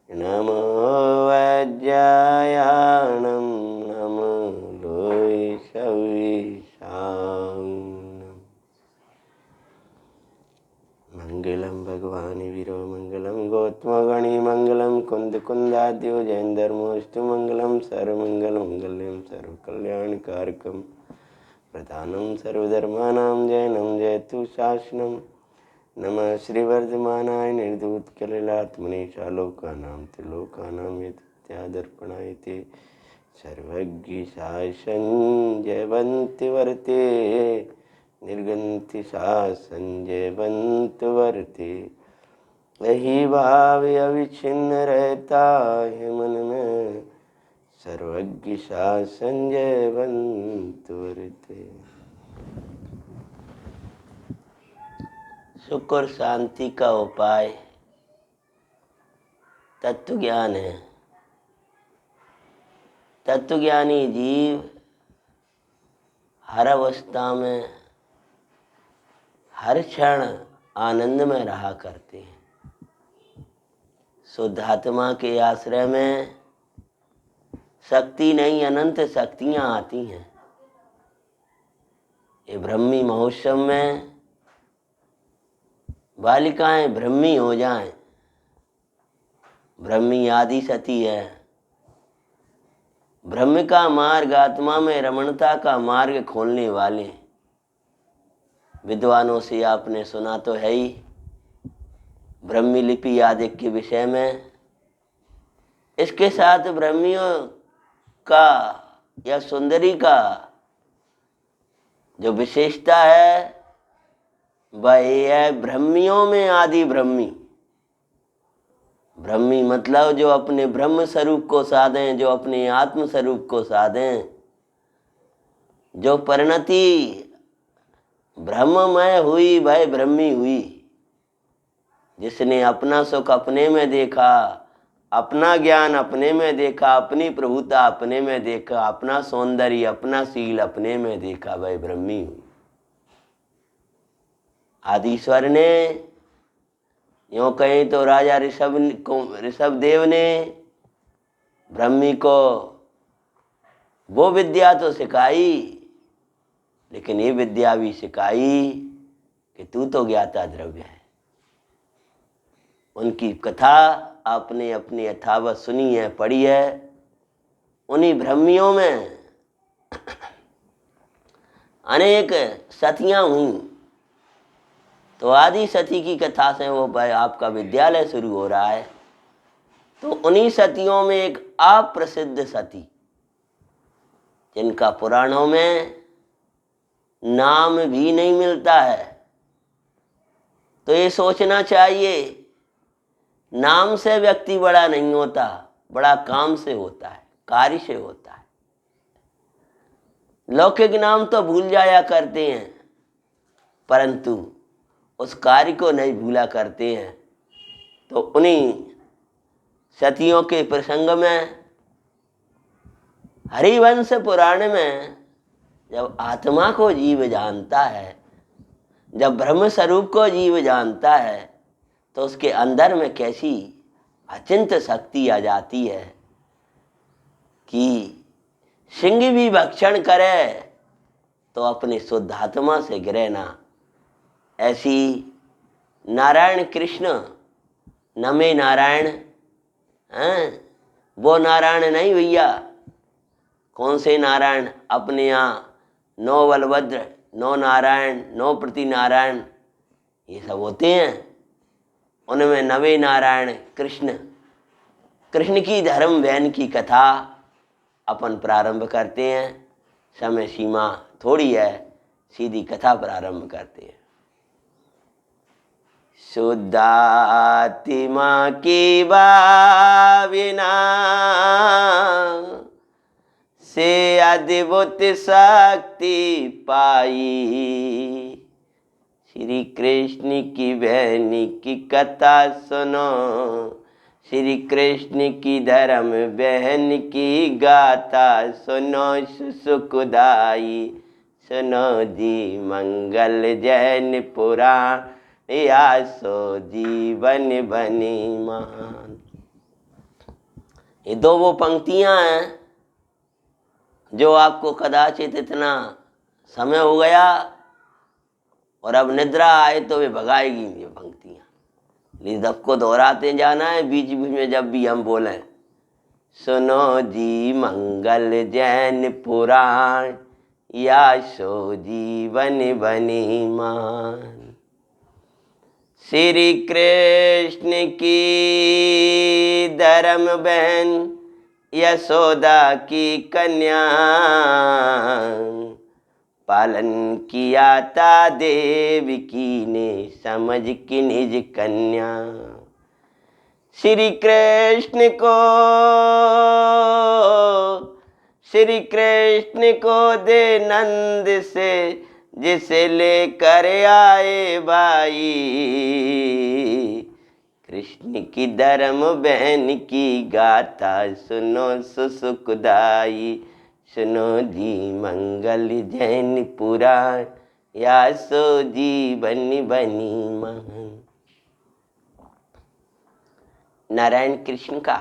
नमो वज्रायाणं नमो लोहिषविषां। मंगलम भगवान वीरो मंगलम गौतमगणी मंगलम कुंदकुंदाद्यो जैनधर्मोस्तु मंगलम सर्वमंगल मंगल्यम सर्वकल्याणकारकम प्रधानम सर्वधर्मानां जैनम जयतु शासनम। नमः श्रीवर्धमानाय निर्धूतकलिलात्मने चालोकानां त्रिलोकानां यत्यादर्पणाय ते सर्वज्ञ संजयवन्ति वर्ते निर्गन्ति सा संजयवन्त वर्ते। यही भाव अविच्छिन्न रहता है मन में सर्वज्ञ सा संजयवन्त वर्ते। सुख और शांति का उपाय तत्व ज्ञान है। तत्वज्ञानी जीव हर अवस्था में हर क्षण आनंद में रहा करते हैं। शुद्ध आत्मा के आश्रय में शक्ति नहीं अनंत शक्तियां आती हैं। ये ब्रह्मी महोत्सव में बालिकाएं ब्रह्मी हो जाएं। ब्रह्मी आदि सती है। ब्रह्म का मार्ग आत्मा में रमणता का मार्ग खोलने वाले विद्वानों से आपने सुना तो है ही। ब्रह्मी लिपि आदि के विषय में इसके साथ ब्रह्मियों का या सुंदरी का जो विशेषता है वह ये है, ब्रह्मियों में आदि ब्रह्मी। ब्रह्मी मतलब जो अपने ब्रह्म स्वरूप को साधें, जो अपने आत्म स्वरूप को साधें, जो परिणति ब्रह्ममय हुई वह ब्रह्मी हुई। जिसने अपना सुख अपने में देखा, अपना ज्ञान अपने में देखा, अपनी प्रभुता अपने में देखा, अपना सौंदर्य अपना शील अपने में देखा, वह ब्रह्मी हुई। आदिश्वर ने यूँ कहें तो राजा ऋषभ देव ने ब्रह्मी को वो विद्या तो सिखाई, लेकिन ये विद्या भी सिखाई कि तू तो ज्ञाता द्रव्य है। उनकी कथा आपने अपनी यथावत सुनी है, पढ़ी है। उन्हीं ब्रह्मियों में अनेक सतियां हुई। तो आदि सती की कथा से वो आपका विद्यालय शुरू हो रहा है। तो उन्हीं सतियों में एक अप्रसिद्ध सती जिनका पुराणों में नाम भी नहीं मिलता है। तो ये सोचना चाहिए, नाम से व्यक्ति बड़ा नहीं होता, बड़ा काम से होता है, कार्य से होता है। लौकिक नाम तो भूल जाया करते हैं, परंतु उस कार्य को नहीं भूला करते हैं। तो उन्हीं सतियों के प्रसंग में हरिवंश पुराण में जब आत्मा को जीव जानता है, जब ब्रह्म स्वरूप को जीव जानता है, तो उसके अंदर में कैसी अचिंत शक्ति आ जाती है कि सिंह भी भक्षण करे तो अपने शुद्ध आत्मा से गिरे ना। ऐसी नारायण कृष्ण नमे नारायण हैं, वो नारायण नहीं भैया। कौन से नारायण? अपने यहाँ 9 बलभद्र, 9 नारायण, 9 प्रति नारायण, ये सब होते हैं। उनमें नवे नारायण कृष्ण, कृष्ण की धर्म बहन की कथा अपन प्रारंभ करते हैं। समय सीमा थोड़ी है, सीधी कथा प्रारंभ करते हैं। शुद्धात्मा की भावना से अद्भुत शक्ति पाई। श्री कृष्ण की बहन की कथा सुनो, श्री कृष्ण की धर्म बहन की गाथा सुनो सुखदाई। सुनो जी मंगल जैन पुराण या सो जीवन बनी मान। ये दो वो पंक्तियां हैं जो आपको कदाचित इतना समय हो गया और अब निद्रा आए तो वे भगाएगी ये पंक्तियां, लेकिन सबको दोहराते जाना है बीच बीच में जब भी हम बोलें। सुनो जी मंगल जैन पुराण, या सो जीवन बनी मान। श्री कृष्ण की धर्म बहन यशोदा की कन्या, पालन किया था देवकी ने समझ की निज कन्या। श्री कृष्ण को दे नंद से जिसे लेकर आए भाई, कृष्ण की धर्म बहन की गाथा सुनो सुसुखदाई। सुनो जी मंगल जैन पुराण, या सो जीवन बनी मान। नारायण कृष्ण का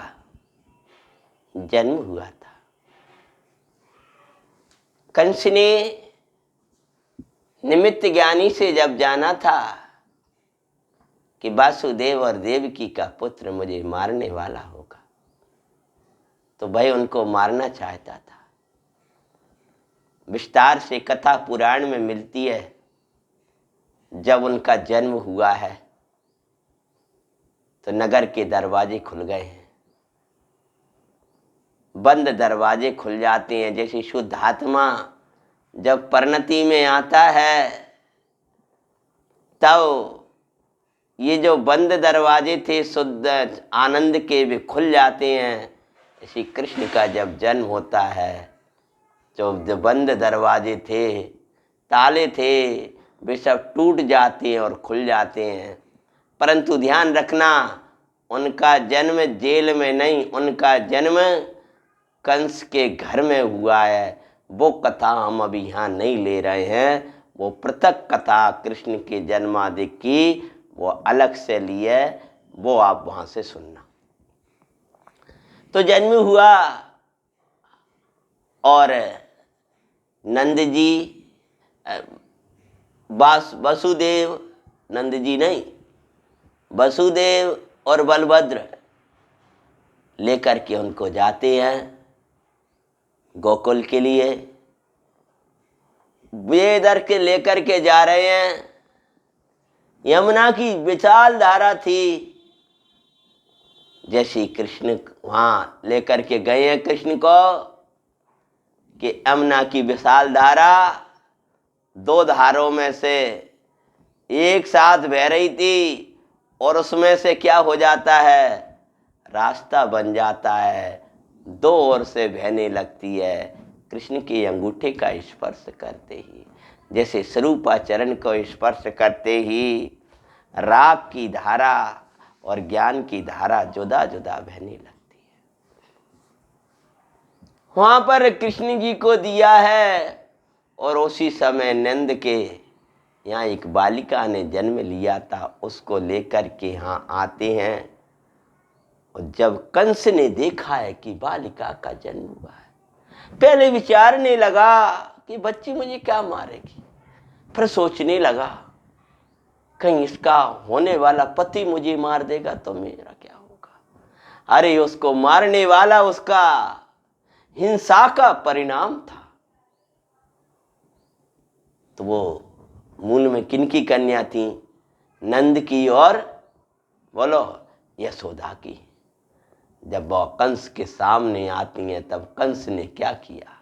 जन्म हुआ था। कंस ने निमित्त ज्ञानी से जब जाना था कि वासुदेव और देवकी का पुत्र मुझे मारने वाला होगा, तो भाई उनको मारना चाहता था। विस्तार से कथा पुराण में मिलती है। जब उनका जन्म हुआ है तो नगर के दरवाजे खुल गए हैं। बंद दरवाजे खुल जाते हैं। जैसे शुद्ध आत्मा जब परिणति में आता है तब ये जो बंद दरवाजे थे शुद्ध आनंद के, वे खुल जाते हैं। इसी कृष्ण का जब जन्म होता है जो बंद दरवाजे थे, ताले थे, वे सब टूट जाते हैं और खुल जाते हैं। परंतु ध्यान रखना, उनका जन्म जेल में नहीं, उनका जन्म कंस के घर में हुआ है। वो कथा हम अभी यहाँ नहीं ले रहे हैं। वो पृथक कथा कृष्ण के जन्मादि की वो अलग से ली है, वो आप वहाँ से सुनना। तो जन्म हुआ और नंद जी वसुदेव, नंद जी नहीं, वसुदेव और बलभद्र लेकर के उनको जाते हैं गोकुल के लिए। वे इधर के लेकर के जा रहे हैं। यमुना की विशाल धारा थी। जैसे कृष्ण वहां लेकर के गए हैं कृष्ण को कि यमुना की विशाल धारा दो धारों में से एक साथ बह रही थी और उसमें से क्या हो जाता है, रास्ता बन जाता है, दो ओर से बहने लगती है कृष्ण के अंगूठे का स्पर्श करते ही। जैसे स्वरूपाचरण को स्पर्श करते ही राग की धारा और ज्ञान की धारा जुदा जुदा बहने लगती है। वहां पर कृष्ण जी को दिया है। और उसी समय नंद के यहाँ एक बालिका ने जन्म लिया था, उसको लेकर के यहाँ आते हैं। और जब कंस ने देखा है कि बालिका का जन्म हुआ है, पहले विचारने लगा कि बच्ची मुझे क्या मारेगी। फिर सोचने लगा कहीं इसका होने वाला पति मुझे मार देगा तो मेरा क्या होगा। अरे उसको मारने वाला उसका हिंसा का परिणाम था। तो वो मूल में किनकी कन्या थी, नंद की और बोलो यशोदा की। जब वो कंस के सामने आती हैं तब कंस ने क्या किया।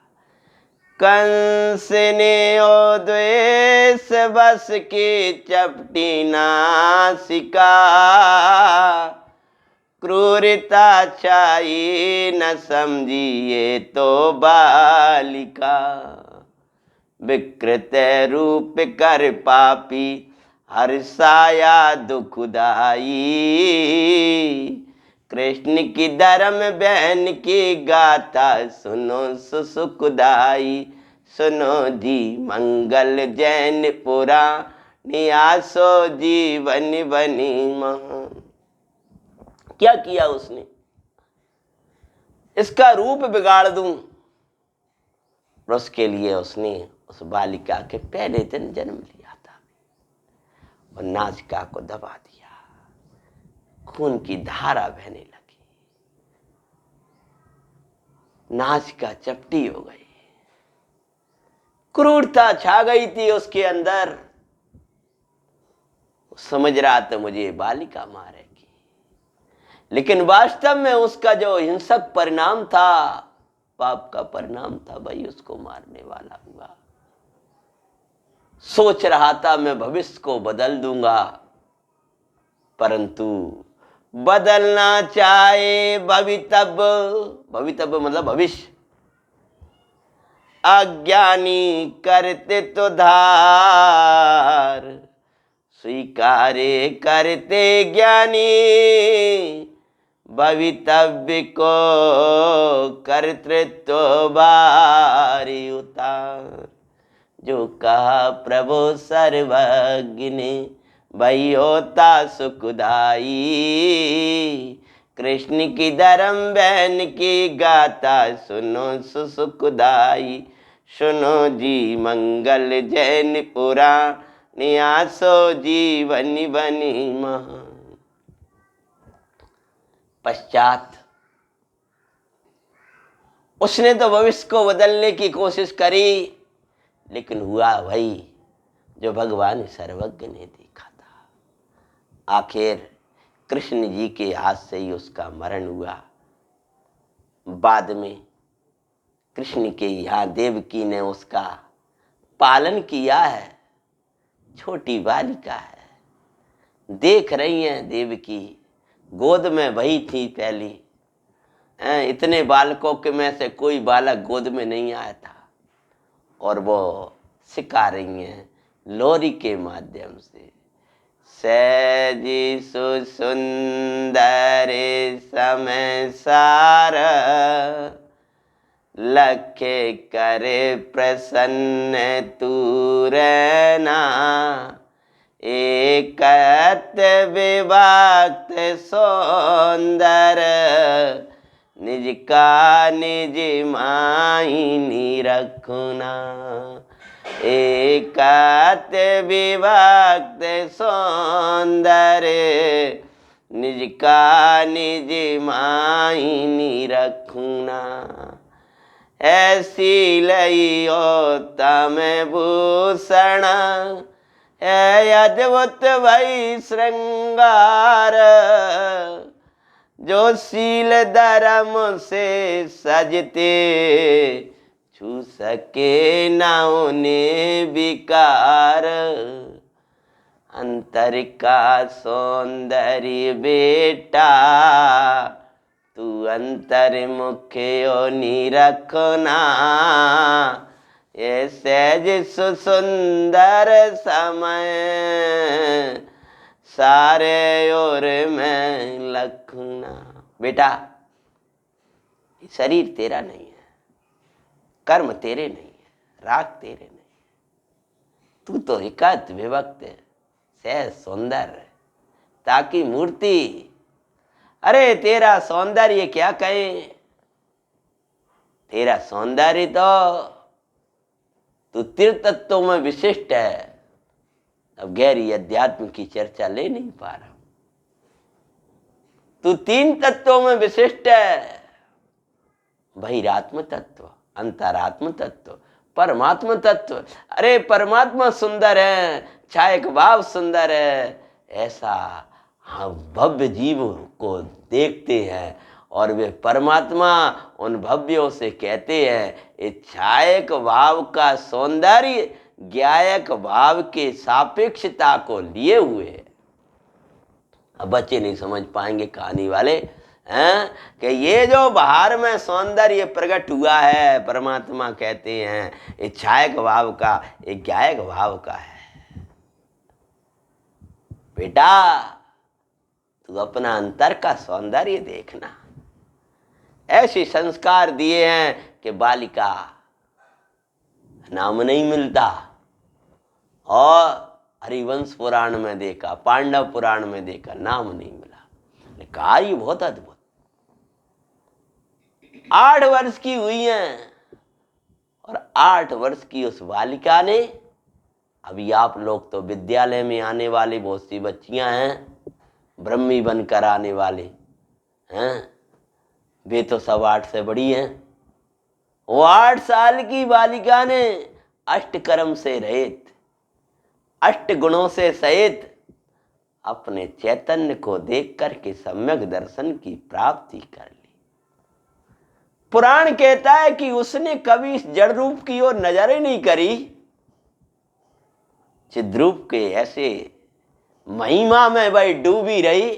कंस ने ओ द्वेष बस की चपटी नासिका, क्रूरता छाई न समझिए तो बालिका, विकृत रूप कर पापी हर्षाया दुखदाई, कृष्ण की धर्म बहन की गाथा सुनो सुसुखदाई। सुनो जी मंगल जैन पुराण, नियासो जीवन बनी महान। क्या किया उसने? इसका रूप बिगाड़ दूं, और उसके लिए उसने उस बालिका के पहले दिन जन्म लिया था और नासिका को दबा दिया, खून की धारा बहने लगी, नासिका चपटी हो गई, क्रूरता छा गई थी उसके अंदर। समझ रहा था मुझे बालिका मारेगी, लेकिन वास्तव में उसका जो हिंसक परिणाम था, पाप का परिणाम था, भाई उसको मारने वाला हुआ। सोच रहा था मैं भविष्य को बदल दूंगा, परंतु बदलना चाहे भवितव्य, भवितव्य मतलब भविष्य, अज्ञानी करते तो धार, स्वीकारे करते ज्ञानी, भवितव्य को कर्तृत्व बारी उतार। जो कहा प्रभु सर्वज्ञ ने, वही होता सुखदाई, कृष्ण की धर्म बहन की गाथा सुनो सुखदाई। सुनो जी मंगल जैन पुराण, नियासो जीवन बनी महान। पश्चात उसने तो भविष्य को बदलने की कोशिश करी, लेकिन हुआ वही जो भगवान सर्वज्ञ ने देखा था। आखिर कृष्ण जी के हाथ से ही उसका मरण हुआ। बाद में कृष्ण के यहाँ देवकी ने उसका पालन किया है। छोटी बालिका है, देख रही हैं देवकी, गोद में वही थी पहली। इतने बालकों के में से कोई बालक गोद में नहीं आया था, और वो सिखा रही हैं लोरी के माध्यम से। सहजी सुंदर समय सार, लखे करे प्रसन्न तूरना, एकत विभक्त सौंदर, निज का निज मायनी रखना। एकत विभक्त सौंदर, निज का निज मायनी रखना। ऐसी लइयो तम भूषण, है अद्भुत वही श्रृंगार, जो शील धर्म से सजते, छू सके न उन्हें विकार। अंतर का सौंदर्य बेटा, तू अंतर मुख्यो निरखना। ये सहज सुंदर समय, सारे ओर में लखना। बेटा, ये शरीर तेरा नहीं है, कर्म तेरे नहीं है, राग तेरे नहीं है, तू तो एकांत विभक्त है, सहज सुंदर, ताकि मूर्ति। अरे तेरा सौंदर्य क्या कहें, तेरा सौंदर्य तो तू तीर्थत्वों में विशिष्ट है। अब गहरी अध्यात्म की चर्चा ले नहीं पा रहा हूं। तू तीन तत्वों में विशिष्ट है, बहिरात्म तत्व, अंतरात्म तत्व, परमात्म तत्व। अरे परमात्मा सुंदर है, छायक भाव सुंदर है, ऐसा हम भव्य जीव को देखते हैं, और वे परमात्मा उन भव्यों से कहते हैं इच्छायक भाव का सौंदर्य ज्ञायक भाव के सापेक्षता को लिए हुए है। अब बच्चे नहीं समझ पाएंगे कहानी वाले हैं कि ये जो बाहर में सौंदर्य प्रकट हुआ है, परमात्मा कहते हैं इच्छायक भाव का, एक ज्ञायक भाव का है। बेटा, तू अपना अंतर का सौंदर्य देखना। ऐसे संस्कार दिए हैं कि बालिका नाम नहीं मिलता, और हरिवंश पुराण में देखा, पांडव पुराण में देखा, नाम नहीं मिला। कार्य बहुत अद्भुत। 8 वर्ष की हुई हैं और 8 वर्ष की उस बालिका ने, अभी आप लोग तो विद्यालय में आने वाली बहुत सी बच्चियां हैं, ब्रह्मी बनकर आने वाले हैं, वे तो सब 8 से बड़ी हैं। वो 8 साल की बालिका ने अष्टकर्म से रहित, 8 गुणों से सहित अपने चैतन्य को देख करके सम्यक दर्शन की प्राप्ति कर ली। पुराण कहता है कि उसने कभी इस जड़ रूप की ओर नजर ही नहीं करी, चिद्रूप के ऐसे महिमा में वह डूबी रही,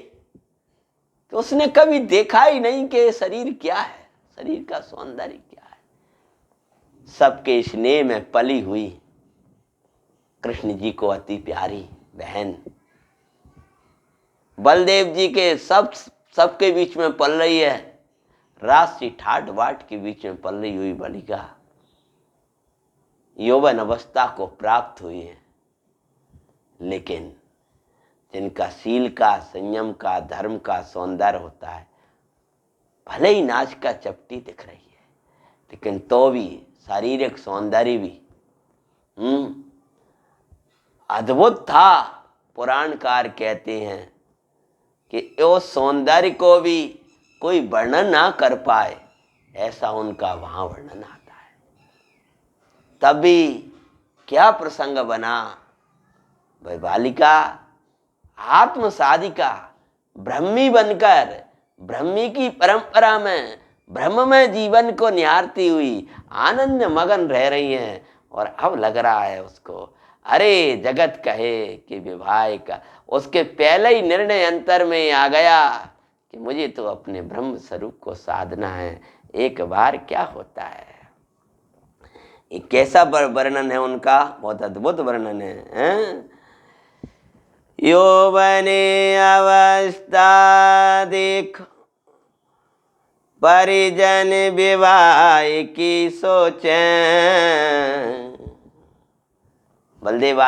तो उसने कभी देखा ही नहीं कि शरीर क्या है, शरीर का सौंदर्य क्या है। सबके स्नेह में पली हुई कृष्ण जी को अति प्यारी बहन, बलदेव जी के सबके बीच में पल रही है, राशि ठाट बाट के बीच में पल रही हुई बालिका यौवन अवस्था को प्राप्त हुई है। लेकिन जिनका शील का, संयम का, धर्म का सौंदर्य होता है, भले ही नाच का चपटी दिख रही है, लेकिन तो भी शारीरिक सौंदर्य भी अद्भुत था। पुराणकार कहते हैं कि उस सौंदर्य को भी कोई वर्णन ना कर पाए, ऐसा उनका वहां वर्णन आता है। तभी क्या प्रसंग बना, वह बालिका आत्म साधिका ब्रह्मी बनकर ब्रह्मी की परंपरा में ब्रह्म में जीवन को निहारती हुई आनंद मगन रह रही हैं। और अब लग रहा है उसको, अरे जगत कहे कि विवाह का, उसके पहले ही निर्णय अंतर में आ गया कि मुझे तो अपने ब्रह्म स्वरूप को साधना है, एक बार क्या होता है। ये कैसा वर्णन है उनका, बहुत अद्भुत वर्णन है। यौवने अवस्था देख परिजन विवाह की सोचें। बलदेव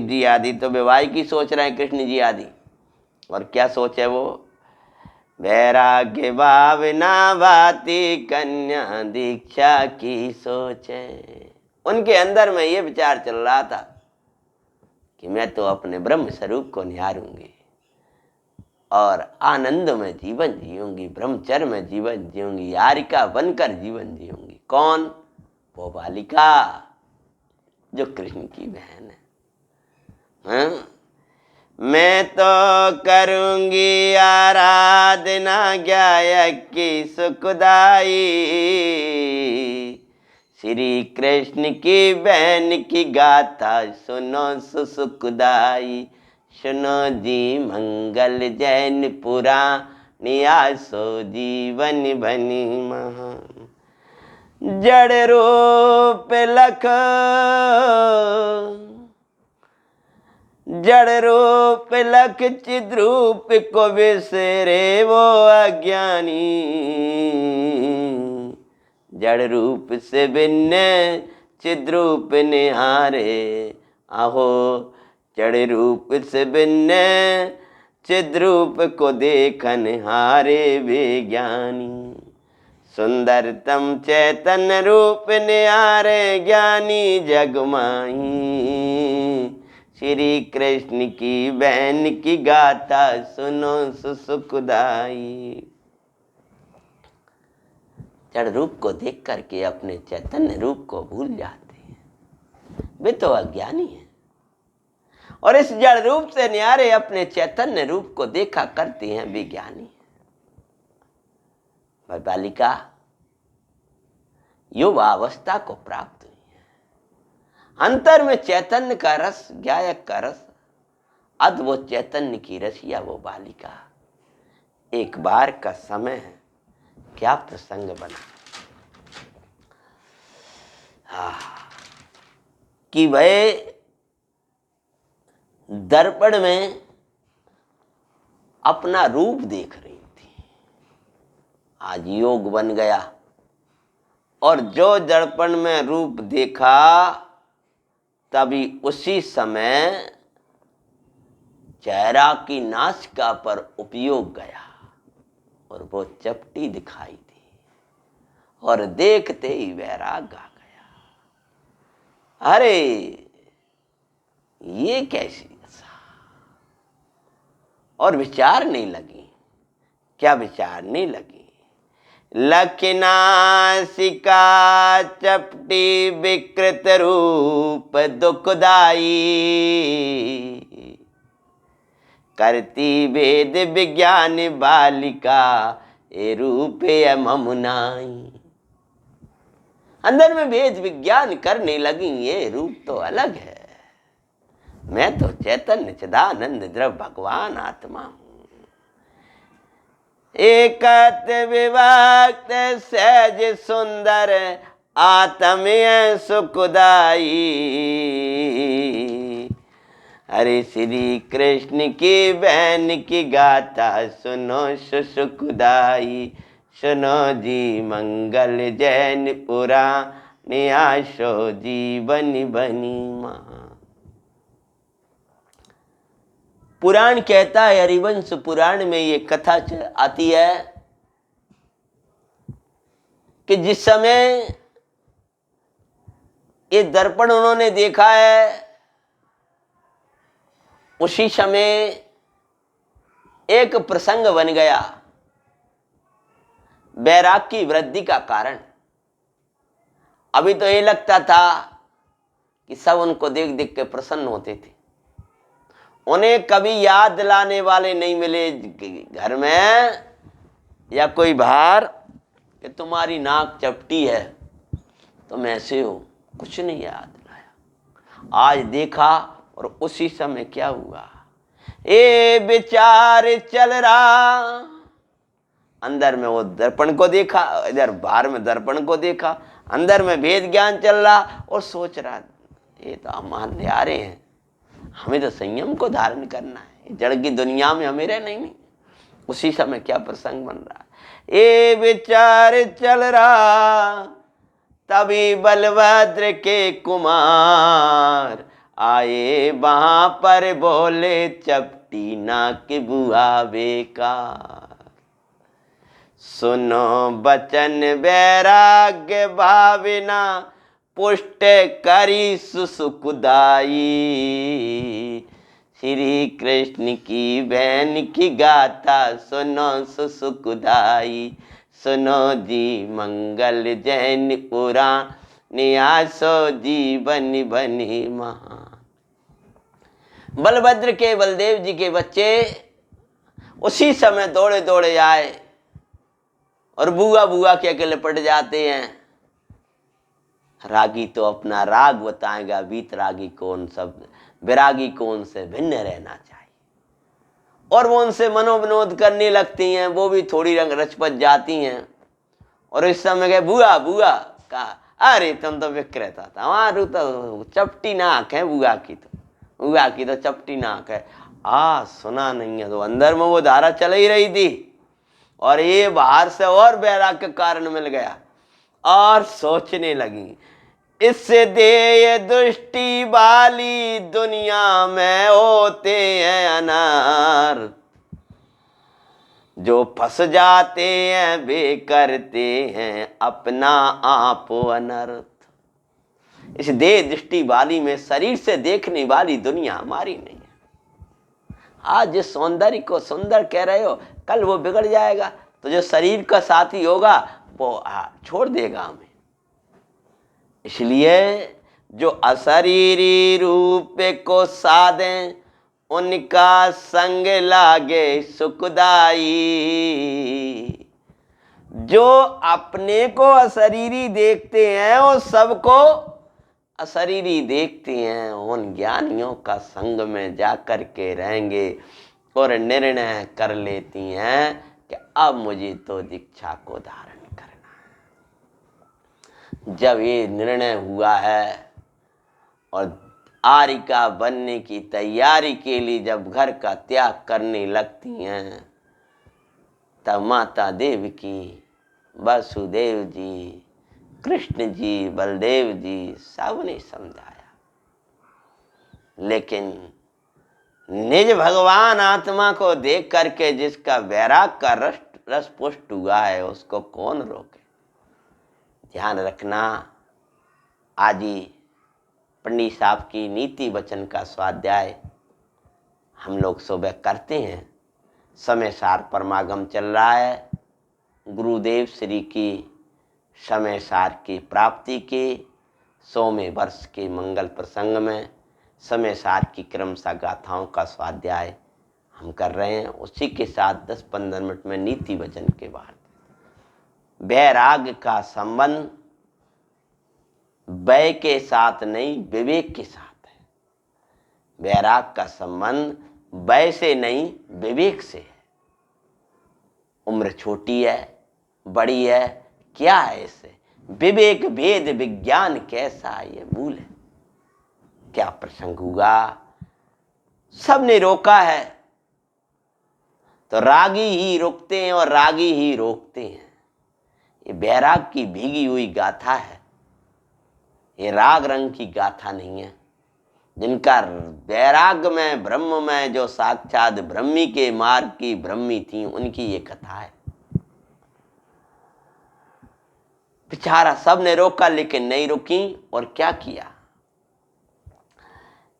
जी आदि तो विवाह की सोच रहे हैं, कृष्ण जी आदि। और क्या सोच है वो, वैराग्य भावना भाती कन्या दीक्षा की सोच है। उनके अंदर में ये विचार चल रहा था कि मैं तो अपने ब्रह्म स्वरूप को निहारूंगी और आनंद में जीवन जीऊंगी, ब्रह्मचर्य में जीवन जीऊंगी, यारिका बनकर जीवन जीऊंगी। कौन, वो बालिका जो कृष्ण की बहन है। मैं तो करूंगी आराधना गायक की सुखदाई, श्री कृष्ण की बहन की गाथा सुनो सुखदाई। सुनो जी मंगल जैन पुराण आसो जीवन बनी महान। जड़ रूप लख चिद्रूप को बिसरे वो अज्ञानी। जड़ रूप से भिन्न चिद्रूप निहारे, आहो जड़ रूप से भिन्न चिद्रूप को देखन हारे वे ज्ञानी। सुंदरतम चैतन्य रूप निहारे ज्ञानी जगमाही। श्री कृष्ण की बहन की गाथा सुनो सुखदाई। जड़ रूप को देख करके अपने चैतन्य रूप को भूल जाते हैं, वे तो अज्ञानी हैं। और इस जड़ रूप से न्यारे अपने चैतन्य रूप को देखा करते हैं, वे ज्ञानी हैं। वह बालिका युवावस्था को प्राप्त हुई है। अंतर में चैतन्य का रस, गायक का रस, अद्भुत चैतन्य की रसिया वो बालिका। एक बार का समय है, क्या प्रसंग बना कि वह दर्पण में अपना रूप देख रही थी। आज योग बन गया और जो दर्पण में रूप देखा, तभी उसी समय चेहरा की नासिका पर उपयोग गया और वो चपटी दिखाई दी और देखते ही वैराग आ गया। अरे ये कैसी दशा। और विचारने लगी। क्या विचारने लगी? लखनासिका चपटी विकृत रूप दुखदाई, करती वेद विज्ञान बालिका ए रूप ममुनाई। अंदर में वेद विज्ञान करने लगी, ये रूप तो अलग है, मैं तो चैतन्य चिदानंद द्रव्य भगवान आत्मा हूं। एकत विभक्त सहज सुंदर आत्मय सुखदाई, हरे श्री कृष्ण की बहन की गाथा सुनो सुखदाई। सुनो जी मंगल जैन पुराण आशो जीवन बनी मां। पुराण कहता है, हरिवंश पुराण में ये कथा आती है कि जिस समय ये दर्पण उन्होंने देखा है, उसी समय एक प्रसंग बन गया वैराग की वृद्धि का कारण। अभी तो ये लगता था कि सब उनको देख देख के प्रसन्न होते थे, उन्हें कभी याद दिलाने वाले नहीं मिले घर में या कोई बाहर कि तुम्हारी नाक चपटी है, तुम ऐसे हो, कुछ नहीं याद दिलाया। आज देखा और उसी समय क्या हुआ, ए विचार चल रहा। अंदर में वो दर्पण को देखा, इधर बाहर में दर्पण को देखा, अंदर में वेद ज्ञान चल रहा और सोच रहा ये तो हम अंधियारे हैं, हमें तो संयम को धारण करना है, जड़ की दुनिया में हमें रहना ही नहीं। उसी समय क्या प्रसंग बन रहा है, ए विचार चल रहा, तभी बलभद्र के कुमार आए वहां पर, बोले चपटी नाक बुआ बेकार। सुनो बचन वैराग्य भावना, पुष्ट करी सुसुखदाई। श्री कृष्ण की बहन की गाथा सुनो सुसुखदाई। सुनो जी मंगल जैन पुराण आसो जीवन बनी महान। बलभद्र के, बलदेव जी के बच्चे उसी समय दौड़े दौड़े आए और बुआ बुआ के अकेले पड़ जाते हैं। रागी तो अपना राग बताएगा, वीतरागी को उन सब विरागी को उनसे भिन्न रहना चाहिए, और वो उनसे मनोविनोद करने लगती हैं। वो भी थोड़ी रंग रचपच जाती हैं और इस समय कहे बुआ बुआ, कहा अरे तुम तो विक्रेता था, हमारी तो चपटी नाक है बुआ की, तो बुआ की तो चपटी नाक है। सुना नहीं है, तो अंदर में वो धारा चल ही रही थी और ये बाहर से और वैराग के कारण मिल गया और सोचने लगी, इससे देय दृष्टि वाली दुनिया में होते हैं अनार, जो फंस जाते हैं वे करते हैं अपना आप अनर्थ। इस देह दृष्टि वाली में, शरीर से देखने वाली दुनिया हमारी नहीं है। आज जिस सौंदर्य को सुंदर कह रहे हो, कल वो बिगड़ जाएगा, तो जो शरीर का साथी होगा वो छोड़ देगा हमें। इसलिए जो अशरीरी रूप को साधें, उनका संग लागे सुखदाई। जो अपने को अशरीरी देखते हैं वो सबको अशरीरी देखते हैं, उन ज्ञानियों का संग में जाकर के रहेंगे और निर्णय कर लेती हैं कि अब मुझे तो दीक्षा को धारण करना है। जब ये निर्णय हुआ है और आरिका बनने की तैयारी के लिए जब घर का त्याग करने लगती हैं, तब माता देव की, वसुदेव जी, कृष्ण जी, बलदेव जी सबने समझाया, लेकिन निज भगवान आत्मा को देख करके जिसका वैराग का रस पुष्ट हुआ है उसको कौन रोके। ध्यान रखना, आज ही पंडित साहब की नीति वचन का स्वाध्याय हम लोग सुबह करते हैं। समय सार परमागम चल रहा है। गुरुदेव श्री की समय सार की प्राप्ति के 100वें वर्ष के मंगल प्रसंग में समय सार की क्रमशः गाथाओं का स्वाध्याय हम कर रहे हैं। उसी के साथ 10-15 मिनट में नीति वचन के बाद वैराग का संबंध व्यय के साथ नहीं विवेक के साथ है। वैराग का संबंध व्यय से नहीं विवेक से है। उम्र छोटी है बड़ी है क्या है इससे, विवेक भेद विज्ञान कैसा ये मूल है। क्या प्रसंग हुआ, सबने रोका है तो रागी ही रुकते हैं और रागी ही रोकते हैं। ये वैराग की भीगी हुई गाथा है, ये राग रंग की गाथा नहीं है। जिनका वैराग में ब्रह्म में जो साक्षात ब्रह्मी के मार्ग की ब्रह्मी थी उनकी ये कथा है। बेचारा सबने रोका लेकिन नहीं रुकी और क्या किया।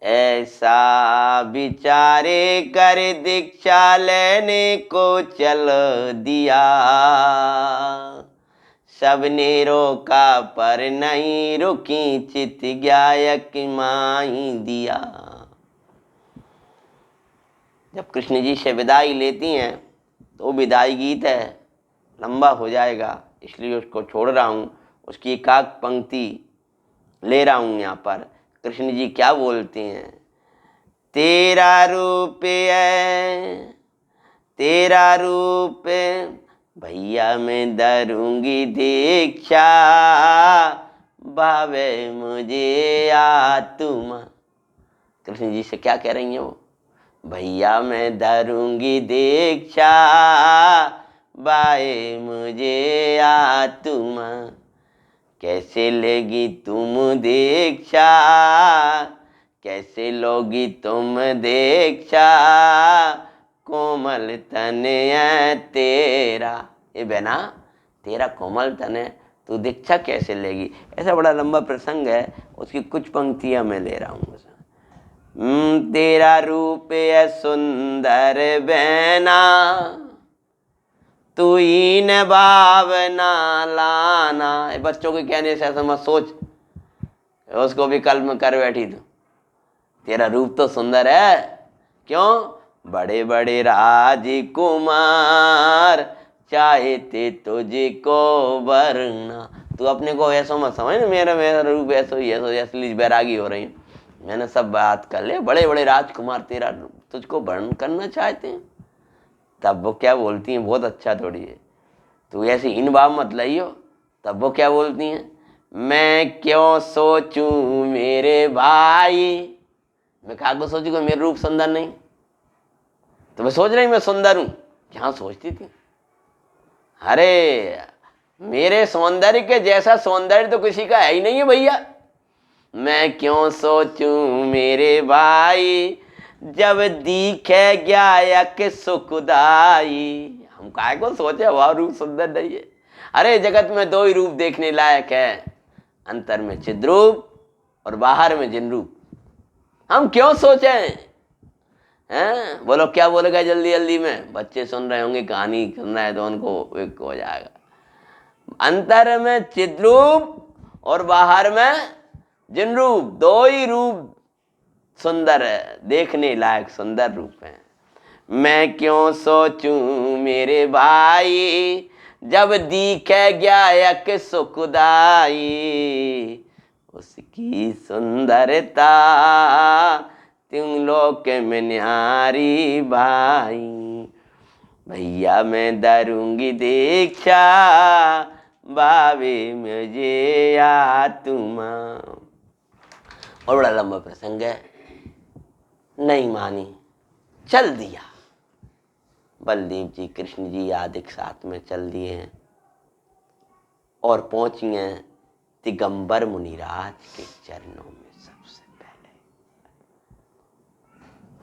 ऐसा बिचारे कर दीक्षा लेने को चल दिया, सबने रोका पर नहीं रुकी, चित गायक माही दिया। जब कृष्ण जी से विदाई लेती हैं तो विदाई गीत है, लंबा हो जाएगा इसलिए उसको छोड़ रहा हूँ। उसकी एक पंक्ति ले रहा हूँ यहाँ पर। कृष्ण जी क्या बोलते हैं, तेरा रूप है तेरा रूप भैया मैं धरूंगी दीक्षा, भावे मुझे आत्मा। कृष्ण जी से क्या कह रही हैं वो, भैया मैं धरूंगी दीक्षा, बाए मुझे आत्मा। कैसे लेगी तुम दीक्षा, कैसे लोगी तुम दीक्षा, कोमल तन है तेरा। ये बहना तेरा कोमल तन है, तू दीक्षा कैसे लेगी। ऐसा बड़ा लंबा प्रसंग है, उसकी कुछ पंक्तियां मैं ले रहा हूँ। तेरा रूप है सुंदर बहना, तू ही न भावना लाना। बच्चों के कहने से ऐसा मत सोच, उसको भी कल में कर बैठी तू। तेरा रूप तो सुंदर है, क्यों, बड़े बड़े राजकुमार चाहते तुझको वरना। तू अपने को ऐसा मत समझ ना, मेरा रूप ऐसा ही है, असली बैरागी हो रही है। मैंने सब बात कर ले, बड़े बड़े राजकुमार तेरा तुझको वर्णन करना चाहते हैं। तब वो क्या बोलती हैं, बहुत अच्छा थोड़ी है, तू ऐसे हीन भाव मत लाइयो। तब वो क्या बोलती हैं, मैं क्यों सोचूं मेरे भाई। मैं कहा को सोचूंगा मेरा रूप सुंदर नहीं, तो मैं सोच रही मैं सुंदर हूं, क्या सोचती थी। अरे मेरे सौंदर्य के जैसा सौंदर्य तो किसी का है ही नहीं है भैया। मैं क्यों सोचूं मेरे भाई, जब दिखे गायक सुखदाई। हम काय को सोचे वह रूप सुंदर नहीं है। अरे जगत में दो ही रूप देखने लायक है, अंतर में चिद्रूप और बाहर में जिन रूप। हम क्यों सोचे हैं, बोलो क्या बोलेगा जल्दी जल्दी में। बच्चे सुन रहे होंगे, कहानी सुन रहे हैं तो उनको एक हो जाएगा। अंतर में चिद्रूप और बाहर में जिन रूप, दो ही रूप सुंदर है, देखने लायक सुंदर रूप है। मैं क्यों सोचूं मेरे भाई, जब दिखे गायक सुखदाई। उसकी सुंदरता तुम लोग में न्यारी भाई, भैया मैं धरूंगी दीक्षा, भावे मुझे आत्मा। और बड़ा लंबा प्रसंग है, नहीं मानी, चल दिया। बलदेव जी कृष्ण जी आदि साथ में चल दिए हैं और पहुंची हैं दिगंबर मुनिराज के चरणों में। सबसे पहले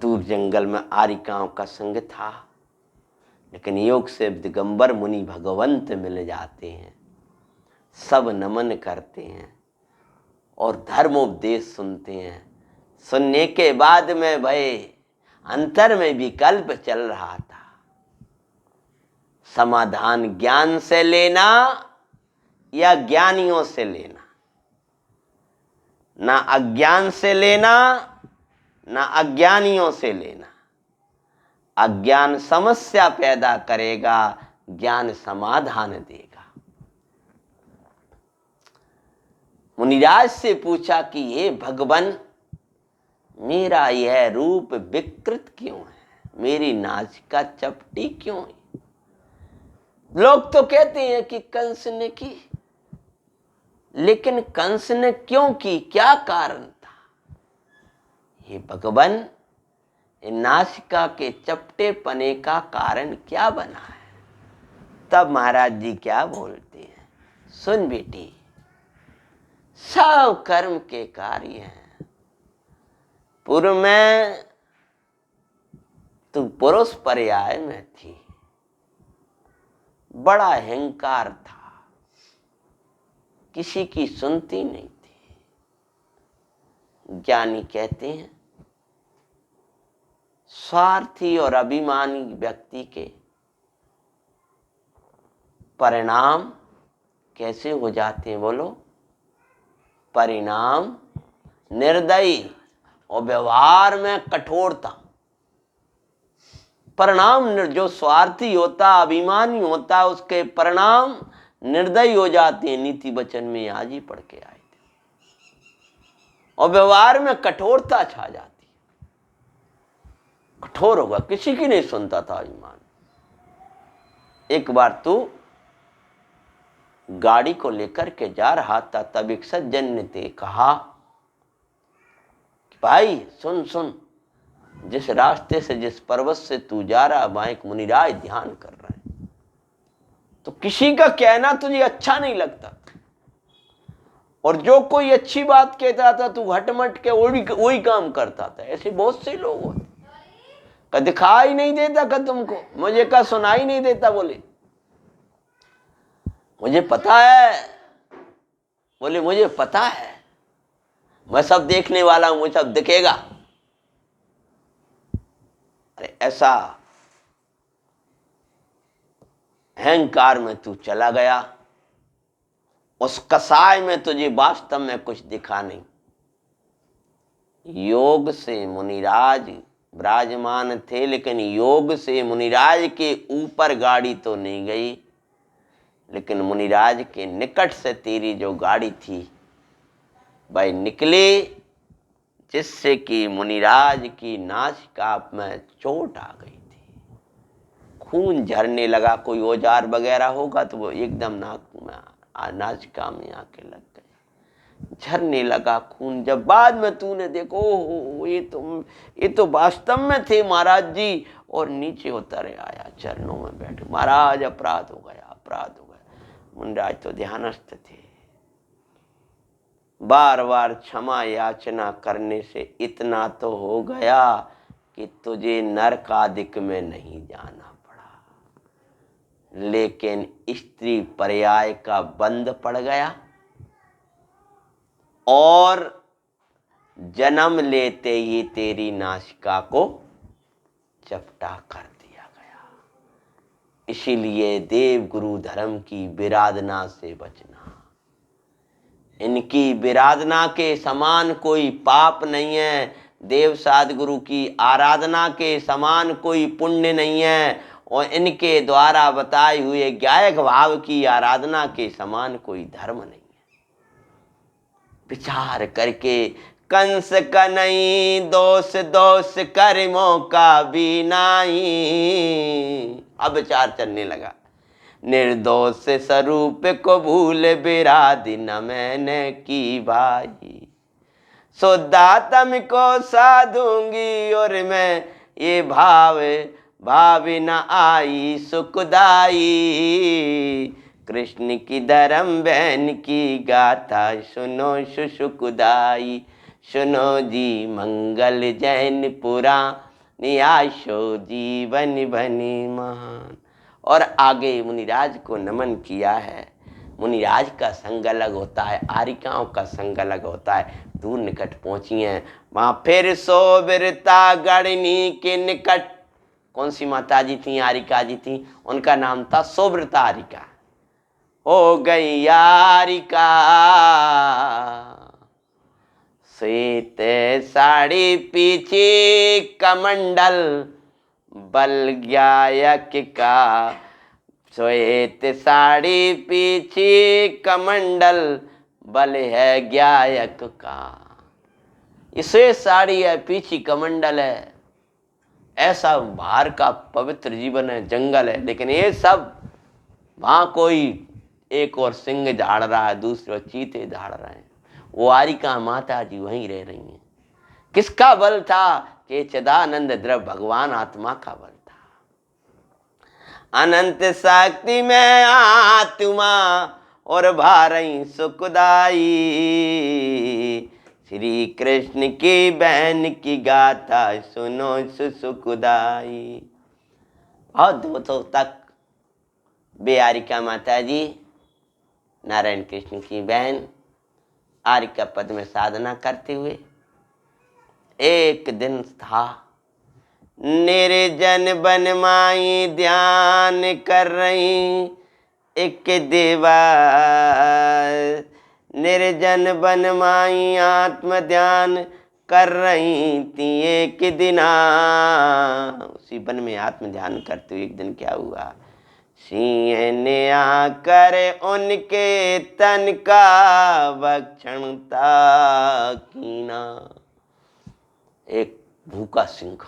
दूर जंगल में आरिकाओं का संग था, लेकिन योग से दिगंबर मुनि भगवंत मिल जाते हैं, सब नमन करते हैं और धर्मोपदेश सुनते हैं। सुनने के बाद में भाई अंतर में विकल्प चल रहा था, समाधान ज्ञान से लेना या ज्ञानियों से लेना, ना अज्ञान से लेना ना अज्ञानियों से लेना। अज्ञान समस्या पैदा करेगा, ज्ञान समाधान देगा। मुनिराज से पूछा कि ये भगवान, मेरा यह रूप विकृत क्यों है, मेरी नासिका चपटी क्यों है? लोग तो कहते हैं कि कंस ने की, लेकिन कंस ने क्यों की, क्या कारण था? ये भगवान, नासिका के चपटे पने का कारण क्या बना है? तब महाराज जी क्या बोलते हैं, सुन बेटी, सब कर्म के कार्य हैं। पूर्व में तू पुरुष पर्याय में थी, बड़ा अहंकार था, किसी की सुनती नहीं थी। ज्ञानी कहते हैं स्वार्थी और अभिमानी व्यक्ति के परिणाम कैसे हो जाते हैं बोलो? परिणाम निर्दयी और व्यवहार में कठोरता। परिणाम जो स्वार्थी होता, अभिमानी होता, उसके परिणाम निर्दयी हो जाते हैं। नीति वचन में आज ही पढ़ के आए थे। और व्यवहार में कठोरता छा जाती, कठोर होगा, किसी की नहीं सुनता था अभिमान। एक बार तू गाड़ी को लेकर के जा रहा था, तब एक सज्जन ने कहा, भाई सुन सुन, जिस रास्ते से, जिस पर्वत से तू जा रहा, वहां एक मुनिराज ध्यान कर रहा है। तो किसी का कहना तुझे अच्छा नहीं लगता, और जो कोई अच्छी बात कहता था तू हटमट के वही काम करता था। ऐसे बहुत से लोग होते, का दिखाई नहीं देता का तुमको, मुझे का सुनाई नहीं देता, बोले मुझे पता है, बोले मुझे पता है, मैं सब देखने वाला हूं, मुझे सब दिखेगा। अरे ऐसा अहंकार में तू चला गया, उस कसाय में तुझे वास्तव में कुछ दिखा नहीं। योग से मुनिराज विराजमान थे, लेकिन योग से मुनिराज के ऊपर गाड़ी तो नहीं गई, लेकिन मुनिराज के निकट से तेरी जो गाड़ी थी भाई निकली, जिससे कि मुनिराज की नासिका में चोट आ गई थी, खून झरने लगा। कोई औजार वगैरह होगा तो वो एकदम नाक में, नासिका में आके लग गए, झरने लगा खून। जब बाद में तूने देखो, ओहो ये तो वास्तव में थे महाराज जी, और नीचे उतरे आया, चरणों में बैठे, महाराज अपराध हो गया, अपराध हो गया। मुनिराज तो ध्यानस्थ थे, बार बार क्षमा याचना करने से इतना तो हो गया कि तुझे नरकादिक में नहीं जाना पड़ा, लेकिन स्त्री पर्याय का बंध पड़ गया और जन्म लेते ही तेरी नासिका को चपटा कर दिया गया। इसीलिए देव गुरु धर्म की विराधना से बचना। इनकी विराधना के समान कोई पाप नहीं है, देव सद्गुरु की आराधना के समान कोई पुण्य नहीं है, और इनके द्वारा बताए हुए गायक भाव की आराधना के समान कोई धर्म नहीं है। विचार करके कंस का नहीं दोष, दोष कर्मों का भी नहीं। अब विचार चलने लगा, निर्दोष स्वरूप को भूल विराधि न मैंने की भाई, सो दातम को साधूंगी और मैं ये भाव न आई सुखदाई। कृष्ण की धर्म बहन की गाथा सुनो सुसुखदाई, सुनो जी मंगल जैन पुरा नियाशो जीवन बनी महान। और आगे मुनिराज को नमन किया है। मुनिराज का संग अलग होता है, आरिकाओं का संग अलग होता है। दूर निकट पहुंची हैं, वहां फिर सोबिरता गढ़नी के निकट। कौन सी माता जी थी? आरिका जी थी। उनका नाम था सोबिरता आरिका। हो गई यारिका श्वेत साड़ी पीछे कमंडल बल गायक का। श्वेत साड़ी पीछे कमंडल बल है गायक का। ये श्वेत साड़ी है, पीछे कमंडल है, ऐसा बाहर का पवित्र जीवन है, जंगल है। लेकिन ये सब वहां कोई एक और सिंह झाड़ रहा है, दूसरे और चीते झाड़ रहे हैं। वो आरिका माता जी वहीं रह रही हैं। किसका बल था? कि चिदानंद द्रव्य भगवान आत्मा का बल था। अनंत शक्ति में आत्मा और भारई सुखदाई। श्री कृष्ण की बहन की गाथा सुनो सुखदाई। और दोस्तों तक वे आरिका माता जी नारायण कृष्ण की बहन आरिका पद में साधना करते हुए एक दिन था, निर्जन बन माई ध्यान कर रही एक देवा। निर्जन बन माई आत्म ध्यान कर रही थी एक दिना। उसी वन में आत्म ध्यान करते हुए एक दिन क्या हुआ, सिंह ने आकर उनके तन का भक्षणता कीना। एक भूखा सिंह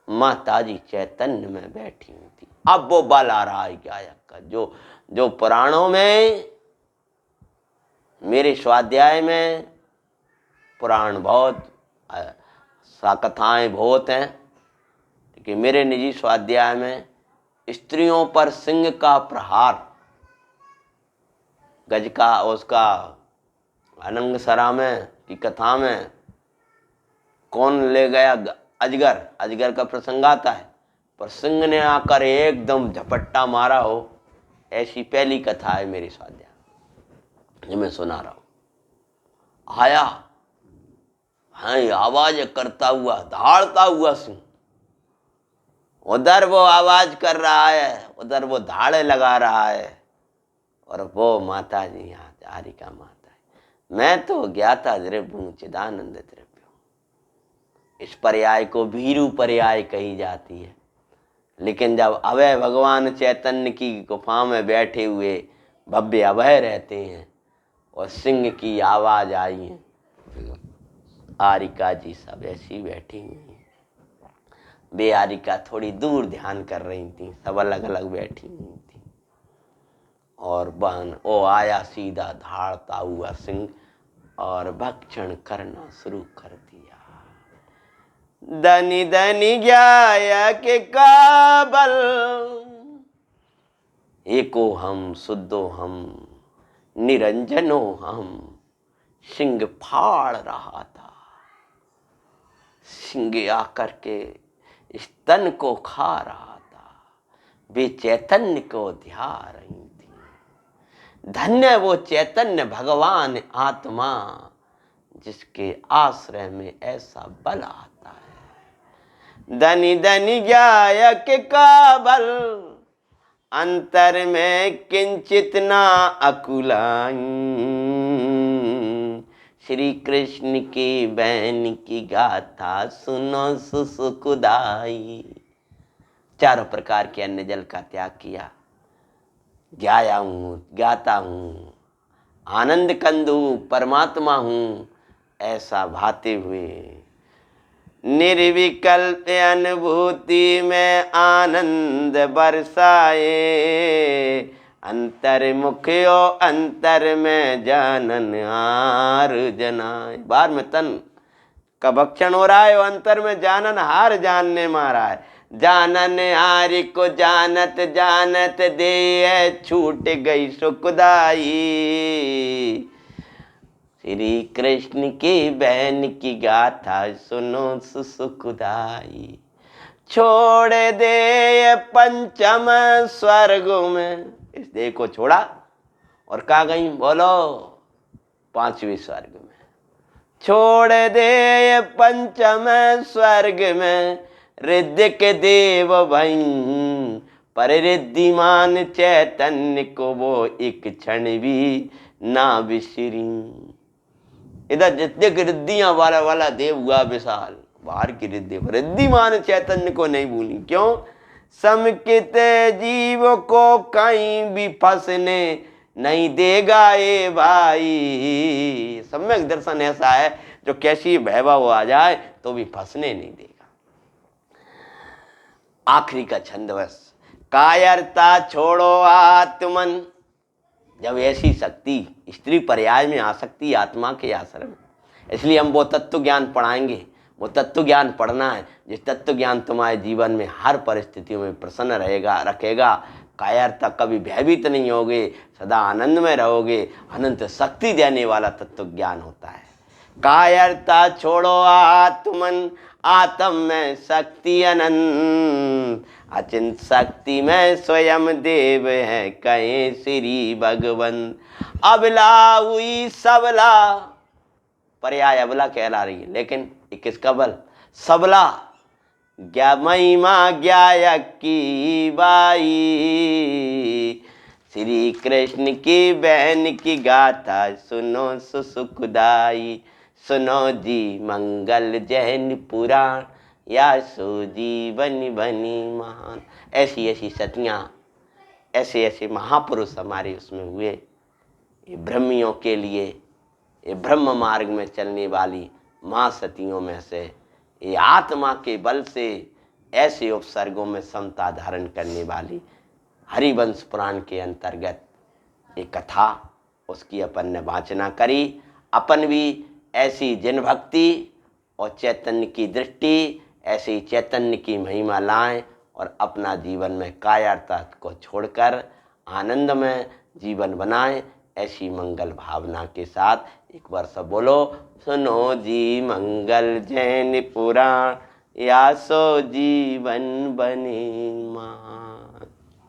माता जी चैतन्य में बैठी हुई थी। अब वो बल आ रहा है गायक का, जो पुराणों में, मेरे स्वाध्याय में पुराण बहुत, कथाएं बहुत हैं, लेकिन मेरे निजी स्वाध्याय में स्त्रियों पर सिंह का प्रहार, गज का उसका अनंगसरा में की कथा में कौन ले गया अजगर, अजगर का प्रसंग आता है, पर सिंह ने आकर एकदम झपट्टा मारा हो, ऐसी पहली कथा है मेरी स्वाध्याय जो मैं सुना रहा हूं। आया हाँ, आवाज करता हुआ, दहाड़ता हुआ सिंह, उधर वो आवाज कर रहा है, उधर वो धाड़े लगा रहा है, और वो माता जी यहाँ आरिका माता है। मैं तो ज्ञाता द्रव्य चिदानंद द्रव्य। इस पर्याय को भीरू पर्याय कही जाती है। लेकिन जब अभय भगवान चैतन्य की गुफा में बैठे हुए भव्य अभय रहते हैं और सिंह की आवाज आई है, आरिका जी सब ऐसी बैठी हुई हैं। वे आरिका थोड़ी दूर ध्यान कर रही थी, सब अलग अलग बैठी हुई थी। और बहन वो आया सीधा धाड़ता हुआ सिंह और भक्षण करना शुरू कर दिया। धनी धनी गायक का बल, एको हम शुद्धो हम निरंजनो हम। सिंह फाड़ रहा था, सिंह आकर के स्तन को खा रहा था, वे चैतन्य को ध्या रही थी। धन्य वो चैतन्य भगवान आत्मा जिसके आश्रय में ऐसा बल आता है। धनी धनी गायक का बल, अंतर में किंचित ना अकुलाई। श्री कृष्ण की बहन की गाथा सुनो सुखदाई। चारों प्रकार के अन्य जल का त्याग किया, गाया हूँ, गाता हूँ, आनंद कंदू परमात्मा हूँ, ऐसा भाते हुए निर्विकल्प अनुभूति में आनंद बरसाए। अंतर्मुखियो अंतर में जानन हार जनाए। बाहर में तन का भक्षण हो रहा है, अंतर में जानन हार जानने मारा है। जानन हार को जानत जानत दे छूट गई सुखदाई। श्री कृष्ण की बहन की गाथा सुनो सुखदाई। छोड़ दे ये पंचम स्वर्ग में, इस देह को छोड़ा और कहाँ गई बोलो, पांचवें स्वर्ग में। छोड़ दे ये पंचम स्वर्ग में, ऋद्धिक देव भई, पर रिद्धिमान चैतन्य को वो एक क्षण भी ना बिसरी। इधर जितने रिद्धियां वाला देव हुआ विशाल, बाहर की रिद्धि, रिद्धिमान चैतन्य को नहीं भूली। क्यों? समकित जीव को कहीं भी फंसने नहीं देगा ये भाई। सम्यक दर्शन ऐसा है जो कैसी वैभव आ जाए तो भी फंसने नहीं देगा। आखिरी का छंद बस, कायरता छोड़ो आत्मन। जब ऐसी शक्ति, स्त्री पर्याय में आ सकती आत्मा के आश्रम, इसलिए हम वो तत्व ज्ञान पढ़ाएंगे। वो तत्व ज्ञान पढ़ना है जिस तत्व ज्ञान तुम्हारे जीवन में हर परिस्थितियों में प्रसन्न रहेगा, रखेगा। कायरता, कभी भयभीत नहीं होगे, सदा आनंद में रहोगे। अनंत शक्ति देने वाला तत्व ज्ञान होता है। कायरता छोड़ो आत्मन, आत्म में शक्ति अनंत, अचिंत शक्ति में स्वयं देव है कहे श्री भगवन। अबला हुई सबला, पर्याय अबला कहला रही है, लेकिन किसका बल? सबला। महिमा ज्ञायक की बाई, श्री कृष्ण की बहन की गाथा सुनो सुखदाई। सुनो जी मंगल जैन पुराण, या सो जीवन बनी महान। ऐसी ऐसी सतियाँ, ऐसे ऐसे महापुरुष हमारे उसमें हुए। ये ब्रह्मियों के लिए, ये ब्रह्म मार्ग में चलने वाली महासतियों में से, ये आत्मा के बल से ऐसे उपसर्गों में समता धारण करने वाली हरिवंश पुराण के अंतर्गत एक कथा, उसकी अपन ने वाचना करी। अपन भी ऐसी जिन भक्ति और चैतन्य की दृष्टि, ऐसी चैतन्य की महिमा लाएं और अपना जीवन में कायरता को छोड़कर आनंद में जीवन बनाएं। ऐसी मंगल भावना के साथ एक बार सब बोलो, सुनो जी मंगल जैन पुराण, या सो जीवन बने महान।